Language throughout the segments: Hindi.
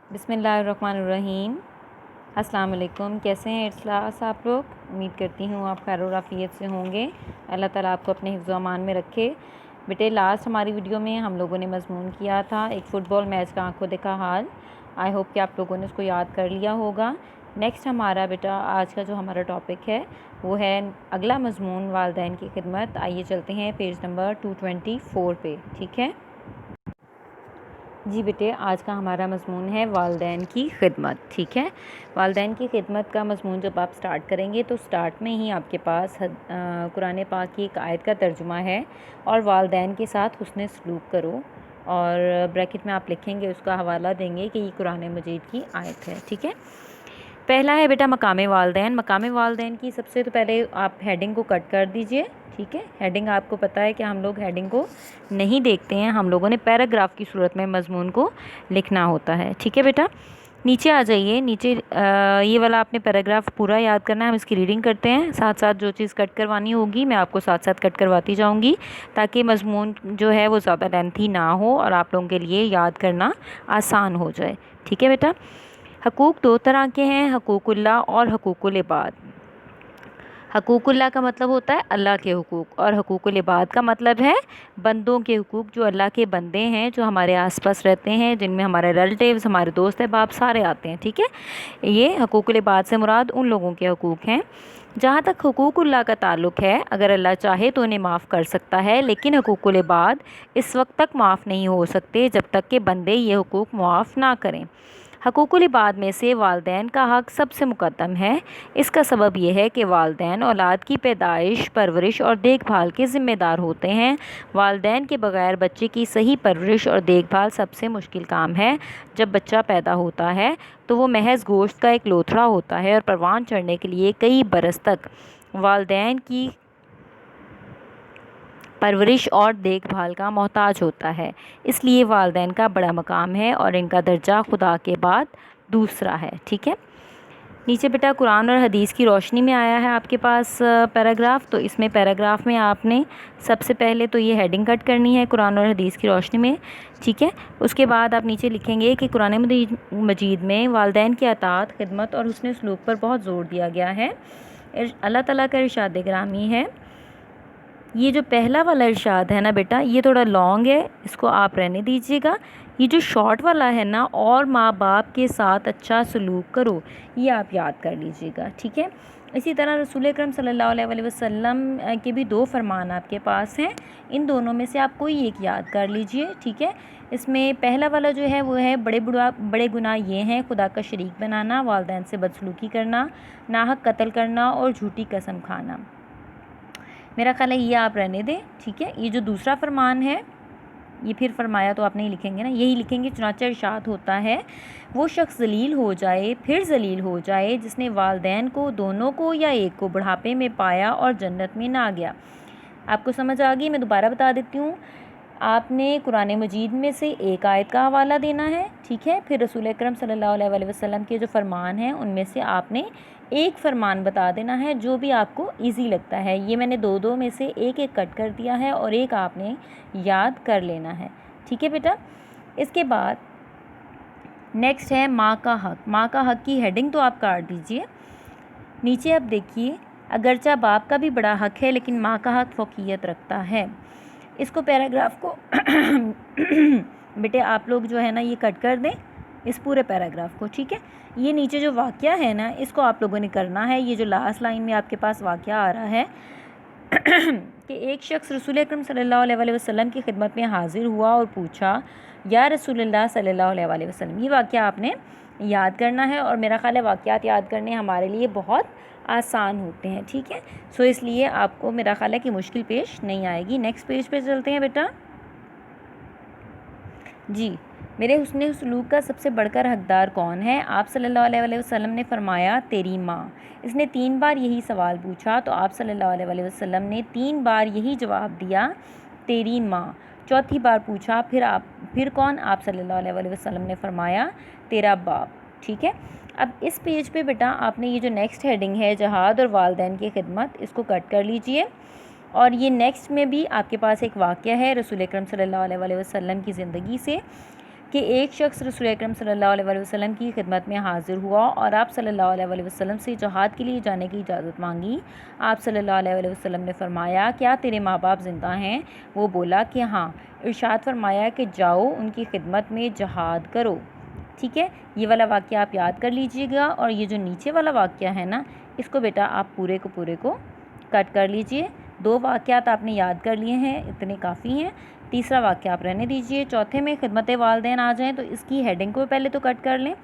बिस्मिल्लाहिर्रहमानिर्रहीम। अस्सलाम वालेकुम। कैसे हैं इख्लास आप लोग? उम्मीद करती हूँ आप खैर और आफियत से होंगे। अल्लाह ताला आपको अपने हिफ्ज़ व अमान में रखे। बेटे, लास्ट हमारी वीडियो में हम लोगों ने मज़मून किया था एक फ़ुटबॉल मैच का आंखों देखा हाल। आई होप कि आप लोगों ने उसको याद कर लिया होगा। नेक्स्ट हमारा बेटा आज का जो हमारा टॉपिक है वो है अगला मज़मून वालिदैन की खिदमत। आइए चलते हैं पेज नंबर 224 पे। ठीक है जी बेटे, आज का हमारा मज़मून है वालिदैन की खिदमत। ठीक है, वालिदैन की खिदमत का मज़मून जब आप स्टार्ट करेंगे तो स्टार्ट में ही आपके पास कुरान पाक की एक आयत का तर्जुमा है और वालिदैन के साथ हुस्न सलूक करो, और ब्रैकेट में आप लिखेंगे, उसका हवाला देंगे कि ये कुरान मजीद की आयत है। ठीक है, पहला है बेटा मकामे वालिदैन। मकामे वालिदैन की सबसे तो पहले आप हेडिंग को कट कर दीजिए। ठीक है, हेडिंग आपको पता है कि हम लोग हेडिंग को नहीं देखते हैं, हम लोगों ने पैराग्राफ की सूरत में मज़मून को लिखना होता है। ठीक है बेटा, नीचे आ जाइए। नीचे ये वाला आपने पैराग्राफ पूरा याद करना है। हम इसकी रीडिंग करते हैं, साथ साथ जो चीज़ कट करवानी होगी मैं आपको साथ साथ कट करवाती जाऊंगी, ताकि मज़मून जो है वो ज़्यादा लेंथी ना हो और आप लोगों के लिए याद करना आसान हो जाए। ठीक है बेटा, हकूक़ दो तरह के हैं, हकूक़ुल्लाह और हकूक़ुल इबाद। हकूक़ुल्लाह का मतलब होता है अल्लाह के हुकूक, और हकूक़ुल इबाद का मतलब है बंदों के हुकूक, जो अल्लाह के बंदे हैं, जो हमारे आसपास रहते हैं, जिनमें हमारे रिलेटिव्स, हमारे दोस्त अहबाब सारे आते हैं। ठीक है, ये हकूक़ुल इबाद से मुराद उन लोगों के हुकूक हैं। जहाँ तक हकूक़ुल्लाह का ताल्लुक़ है, अगर अल्लाह चाहे तो उन्हें माफ़ कर सकता है, लेकिन हकूक़ुल इबाद इस वक्त तक माफ़ नहीं हो सकते जब तक कि बंदे ये हुकूक माफ़ ना करें। हकूक़ुल इबाद में से वालिदैन का हक़ सबसे मुक़द्दम है। इसका सबब यह है कि वालिदैन औलाद की पैदाइश, परवरिश और देखभाल के ज़िम्मेदार होते हैं। वालिदैन के बग़ैर बच्चे की सही परवरिश और देखभाल सबसे मुश्किल काम है। जब बच्चा पैदा होता है तो वो महज गोश्त का एक लोथड़ा होता है और परवान चढ़ने के लिए कई बरस तक वालिदैन की परवरिश और देखभाल का मोहताज होता है। इसलिए वालिदैन का बड़ा मकाम है और इनका दर्जा खुदा के बाद दूसरा है। ठीक है, नीचे बेटा कुरान और हदीस की रोशनी में आया है आपके पास पैराग्राफ। तो इसमें पैराग्राफ में आपने सबसे पहले तो ये हेडिंग कट करनी है, कुरान और हदीस की रोशनी में। ठीक है, उसके बाद आप नीचे लिखेंगे कि कुरान मजीद में वालिदैन की अताअत, खिदमत और हुस्न सलूक पर बहुत ज़ोर दिया गया है। अल्लाह ताला का इरशाद गिरामी है। ये जो पहला वाला इरशाद है ना बेटा, ये थोड़ा लॉन्ग है, इसको आप रहने दीजिएगा। ये जो शॉर्ट वाला है ना, और माँ बाप के साथ अच्छा सलूक करो, ये आप याद कर लीजिएगा। ठीक है, इसी तरह रसूल अकरम सल्लल्लाहु अलैहि वसल्लम के भी दो फरमान आपके पास हैं, इन दोनों में से आप कोई एक याद कर लीजिए। ठीक है, इसमें पहला वाला जो है वो है बड़े गुनाह ये हैं खुदा का शरीक बनाना, वालिदैन से बदसलूकी करना, नाहक कत्ल करना और झूठी कसम खाना। मेरा ख्याल है ये आप रहने दें। ठीक है, ये जो दूसरा फरमान है, ये फिर फरमाया तो आप नहीं लिखेंगे ना, यही लिखेंगे। चुनांचे इरशाद होता है, वो शख्स जलील हो जाए फिर जलील हो जाए जिसने वालिदैन को, दोनों को या एक को बुढ़ापे में पाया और जन्नत में ना गया। आपको समझ आ गई? मैं दोबारा बता देती हूँ। आपने कुरान मजीद में से एक आयत का हवाला देना है। ठीक है, फिर रसूल अकरम सल्लल्लाहु अलैहि वसल्लम के जो फरमान हैं उनमें से आपने एक फ़रमान बता देना है, जो भी आपको इजी लगता है। ये मैंने दो दो में से एक एक कट कर दिया है और एक आपने याद कर लेना है। ठीक है बेटा, इसके बाद नेक्स्ट है माँ का हक़। माँ का हक़ की हेडिंग तो आप काट दीजिए। नीचे आप देखिए, अगरचा बाप का भी बड़ा हक़ है लेकिन माँ का हक़ फ़ौक़ियत रखता है। इसको पैराग्राफ को बेटे आप लोग जो है ना ये कट कर दें, इस पूरे पैराग्राफ को। ठीक है, ये नीचे जो वाक़या है ना, इसको आप लोगों ने करना है। ये जो लास्ट लाइन में आपके पास वाक़या आ रहा है कि एक शख्स रसूल अकरम सल्लल्लाहु अलैहि वसल्लम की खिदमत में हाज़िर हुआ और पूछा, या रसूलुल्लाह सल्लल्लाहु अलैहि वसल्लम। ये वाक़या आपने याद करना है, और मेरा ख़्याल है वाक़यात याद करने हमारे लिए बहुत आसान होते हैं। ठीक है, सो इसलिए आपको मेरा ख़्याल है कि मुश्किल पेश नहीं आएगी। नेक्स्ट पेज पे चलते हैं बेटा जी। मेरे हुस्न सलूक का सबसे बढ़कर हकदार कौन है? आप सल्लल्लाहु अलैहि वसल्लम ने फरमाया, तेरी माँ। इसने 3 बार यही सवाल पूछा तो आप सल्लल्लाहु अलैहि वसल्लम ने 3 बार यही जवाब दिया, तेरी माँ। चौथी बार पूछा, फिर कौन? आप सल्लल्लाहु अलैहि वसल्लम ने फरमाया, तेरा बाप। ठीक है, अब इस पेज पे बेटा आपने ये जो नेक्स्ट हेडिंग है, जहाद और वालिदैन की खिदमत, इसको कट कर लीजिए। और ये नेक्स्ट में भी आपके पास एक वाक़या है रसूल अकरम सल्लल्लाहु अलैहि वसल्लम की ज़िंदगी से, कि एक शख्स रसूल अकरम सल्लल्लाहु अलैहि वसल्लम की खिदमत में हाज़िर हुआ और आप सल्लल्लाहु अलैहि वसल्लम से जहाद के लिए जाने की इजाज़त मांगी। आप सल्लल्लाहु अलैहि वसल्लम ने फ़रमाया, क्या तेरे माँ बाप ज़िंदा हैं? वो बोला कि हाँ। इरशाद फरमाया कि जाओ उनकी खिदमत में जहाद करो। ठीक है, ये वाला वाक़या आप याद कर लीजिएगा। और ये जो नीचे वाला वाक़या है ना, इसको बेटा आप पूरे को कट कर लीजिए। 2 वाक़यात आपने याद कर लिए हैं, इतने काफ़ी हैं। तीसरा वाक़या आप रहने दीजिए। चौथे में खिदमत वालिदैन आ जाएँ तो इसकी हेडिंग को पहले तो कट कर लें।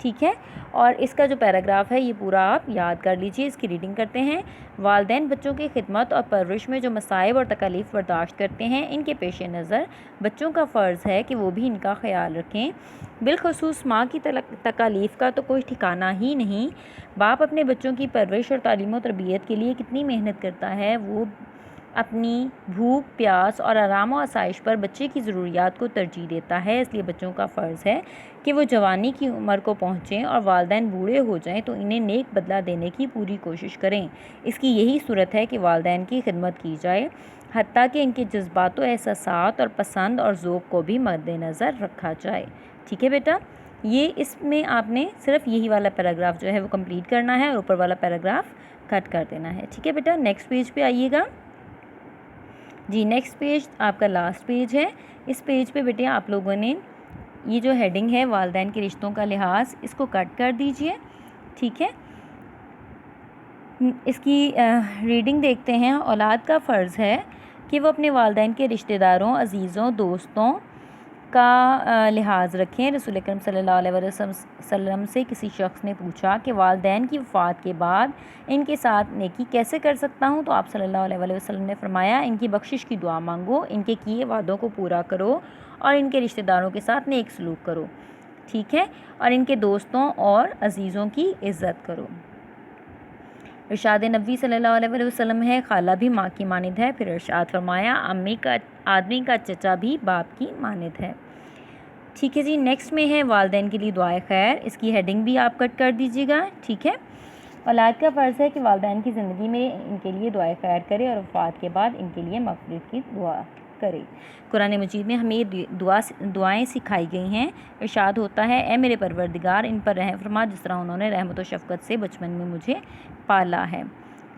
ठीक है, और इसका जो पैराग्राफ है ये पूरा आप याद कर लीजिए। इसकी रीडिंग करते हैं। वालिदैन बच्चों की खिदमत और परवरिश में जो मसाइब और तकालीफ बर्दाश्त करते हैं, इनके पेश नज़र बच्चों का फ़र्ज़ है कि वो भी इनका ख्याल रखें। बिलखसूस माँ की तकालीफ का तो कोई ठिकाना ही नहीं। बाप अपने बच्चों की परवरिश और तालीम और तरबियत के लिए कितनी मेहनत करता है। वो अपनी भूख प्यास और आराम और आसाइश पर बच्चे की ज़रूरियात को तरजीह देता है। इसलिए बच्चों का फ़र्ज़ है कि वो जवानी की उम्र को पहुँचें और वालिदैन बूढ़े हो जाएं तो इन्हें नेक बदला देने की पूरी कोशिश करें। इसकी यही सूरत है कि वालिदैन की खिदमत की जाए, हत्ता कि इनके जज्बात, एहसासात और पसंद और ज़ौक़ को भी मद्देनज़र रखा जाए। ठीक है बेटा, ये इसमें आपने सिर्फ यही वाला पैराग्राफ जो है वो कंप्लीट करना है और ऊपर वाला पैराग्राफ कट कर देना है। ठीक है बेटा, नेक्स्ट पेज पे आइएगा जी। नेक्स्ट पेज आपका लास्ट पेज है। इस पेज पे बेटे आप लोगों ने ये जो हेडिंग है वालिदैन के रिश्तों का लिहाज, इसको कट कर दीजिए। ठीक है, इसकी रीडिंग देखते हैं। औलाद का फ़र्ज़ है कि वो अपने वालिदैन के रिश्तेदारों, अज़ीज़ों, दोस्तों का लिहाज रखें। रसूल अकरम सल्लल्लाहु अलैहि वसल्लम से किसी शख्स ने पूछा कि वालिदैन की वफ़ात के बाद इनके साथ नेकी कैसे कर सकता हूँ? तो आप सल्लल्लाहु अलैहि वसल्लम ने फ़रमाया, इनकी बख्शिश की दुआ मांगो, इनके किए वादों को पूरा करो और इनके रिश्तेदारों के साथ नेक सलूक करो। ठीक है, और इनके दोस्तों और अज़ीज़ों की इज़्ज़त करो। इरशाद नबी सल्लल्लाहु अलैहि वसल्लम है, खाला भी माँ की मानिद है। फिर इरशाद फरमाया, आदमी का चचा भी बाप की मानिद है। ठीक है जी, नेक्स्ट में है वालिदैन के लिए दुआए खैर। इसकी हेडिंग भी आप कट कर दीजिएगा। ठीक है, औलाद का फ़र्ज़ है कि वालिदैन की ज़िंदगी में इनके लिए दुआए खैर करे और वफ़ात के बाद इनके लिए मग़फ़िरत की दुआ करे। कुरान मजीद में हमें दुआएं सिखाई गई हैं। इरशाद होता है, ए मेरे परवरदिगार, इन पर रहम फरमा जिस तरह उन्होंने रहमत व शफ़क़त से बचपन में मुझे पाला है।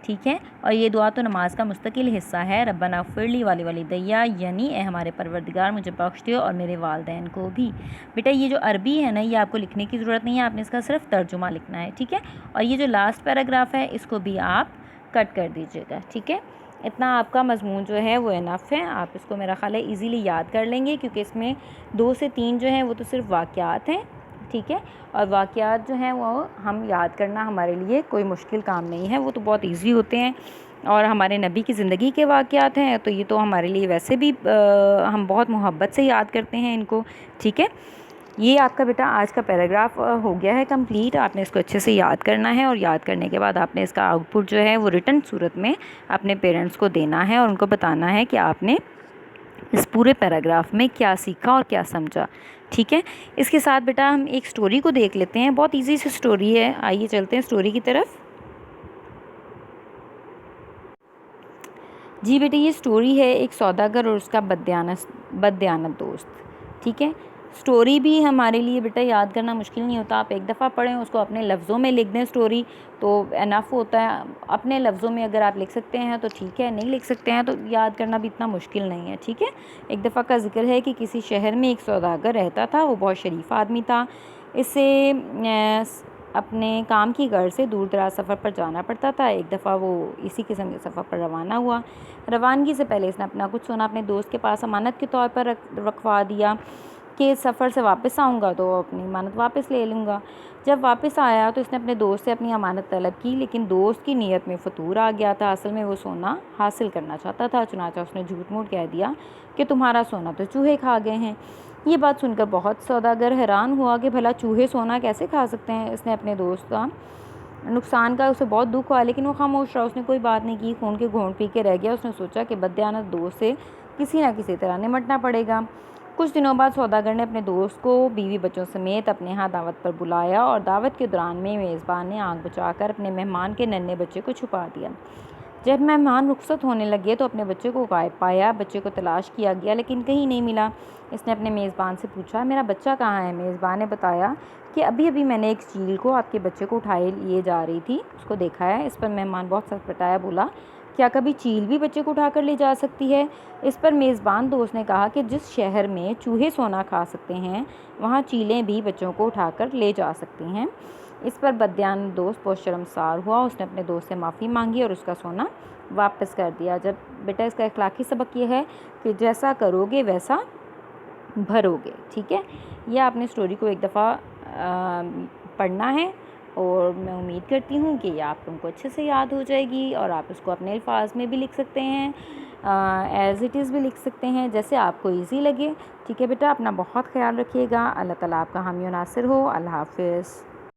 ठीक है, और ये दुआ तो नमाज का मुस्तकिल हिस्सा है। रब्बना फ़िरली वाली दैया, यानी ए हमारे परवरदिगार मुझे बख्श दो और मेरे वालिदैन को भी। बेटा ये जो अरबी है ना, ये आपको लिखने की ज़रूरत नहीं है, आपने इसका सिर्फ तर्जुमा लिखना है। ठीक है, और ये जो लास्ट पैराग्राफ है इसको भी आप कट कर दीजिएगा। ठीक है, इतना आपका मज़मून जो है वो इनफ है। आप इसको मेरा ख़्याल है ईज़िली याद कर लेंगे, क्योंकि इसमें 2 से 3 जो हैं वो तो सिर्फ वाक़यात हैं। ठीक है, और वाक़यात जो हैं वो हम याद करना हमारे लिए कोई मुश्किल काम नहीं है, वो तो बहुत ईज़ी होते हैं। और हमारे नबी की ज़िंदगी के वाक़यात हैं तो ये तो हमारे लिए वैसे भी हम बहुत मोहब्बत से याद करते हैं इनको। ठीक है, ये आपका बेटा आज का पैराग्राफ हो गया है कंप्लीट। आपने इसको अच्छे से याद करना है और याद करने के बाद आपने इसका आउटपुट जो है वो रिटन सूरत में अपने पेरेंट्स को देना है और उनको बताना है कि आपने इस पूरे पैराग्राफ में क्या सीखा और क्या समझा। ठीक है, इसके साथ बेटा हम एक स्टोरी को देख लेते हैं। बहुत इजी सी स्टोरी है, आइए चलते हैं स्टोरी की तरफ। जी बेटे, ये स्टोरी है एक सौदागर और उसका बददियानत दोस्त। ठीक है, स्टोरी भी हमारे लिए बेटा याद करना मुश्किल नहीं होता। आप एक दफ़ा पढ़ें, उसको अपने लफ्ज़ों में लिख दें स्टोरी तो इनफ होता है। अपने लफ्ज़ों में अगर आप लिख सकते हैं तो ठीक है, नहीं लिख सकते हैं तो याद करना भी इतना मुश्किल नहीं है। ठीक है, एक दफ़ा का जिक्र है कि किसी शहर में एक सौदागर रहता था। वो बहुत शरीफ आदमी था। इससे अपने काम की गर्ज से दूर दराज सफ़र पर जाना पड़ता था। एक दफ़ा वो इसी किस्म के सफ़र पर रवाना हुआ। रवानगी से पहले इसने अपना कुछ सोना अपने दोस्त के पास अमानत के तौर पर रखवा दिया कि सफ़र से वापस आऊँगा तो अपनी अमानत वापस ले लूँगा। जब वापस आया तो इसने अपने दोस्त से अपनी अमानत तलब की, लेकिन दोस्त की नीयत में फतूर आ गया था। असल में वो सोना हासिल करना चाहता था। चुनांचे उसने झूठ मूठ कह दिया कि तुम्हारा सोना तो चूहे खा गए हैं। ये बात सुनकर बहुत सौदागर हैरान हुआ कि भला चूहे सोना कैसे खा सकते हैं। इसने अपने दोस्त का नुकसान का उसे बहुत दुख हुआ, लेकिन वो खामोश रहा। उसने कोई बात नहीं की, खून के घोंट पी के रह गया। उसने सोचा कि बददियानत दोस्त से किसी न किसी तरह निमटना पड़ेगा। कुछ दिनों बाद सौदागर ने अपने दोस्त को बीवी बच्चों समेत अपने यहाँ दावत पर बुलाया और दावत के दौरान में मेज़बान ने आग बुझाकर अपने मेहमान के नन्हे बच्चे को छुपा दिया। जब मेहमान रुखसत होने लगे तो अपने बच्चे को गायब पाया। बच्चे को तलाश किया गया लेकिन कहीं नहीं मिला। इसने अपने मेज़बान से पूछा, मेरा बच्चा कहाँ है? मेज़बान ने बताया कि अभी अभी मैंने एक चील को आपके बच्चे को उठाए लिए जा रही थी, उसको देखा है। इस पर मेहमान बहुत सटपटाया, बोला, क्या कभी चील भी बच्चे को उठाकर ले जा सकती है? इस पर मेज़बान दोस्त ने कहा कि जिस शहर में चूहे सोना खा सकते हैं, वहाँ चीलें भी बच्चों को उठाकर ले जा सकती हैं। इस पर बदयान दोस्त बहुत शर्मसार हुआ। उसने अपने दोस्त से माफ़ी मांगी और उसका सोना वापस कर दिया। जब बेटा इसका अखलाकी सबक ये है कि जैसा करोगे वैसा भरोगे। ठीक है, यह आपने स्टोरी को एक दफ़ा पढ़ना है और मैं उम्मीद करती हूँ कि ये आप तुमको अच्छे से याद हो जाएगी और आप इसको अपने अल्फाज में भी लिख सकते हैं, एज़ इट इज़ भी लिख सकते हैं, जैसे आपको ईजी लगे। ठीक है बेटा, अपना बहुत ख्याल रखिएगा। अल्लाह ताला आपका हामी और नासिर हो। अल्लाह हाफ़िज़।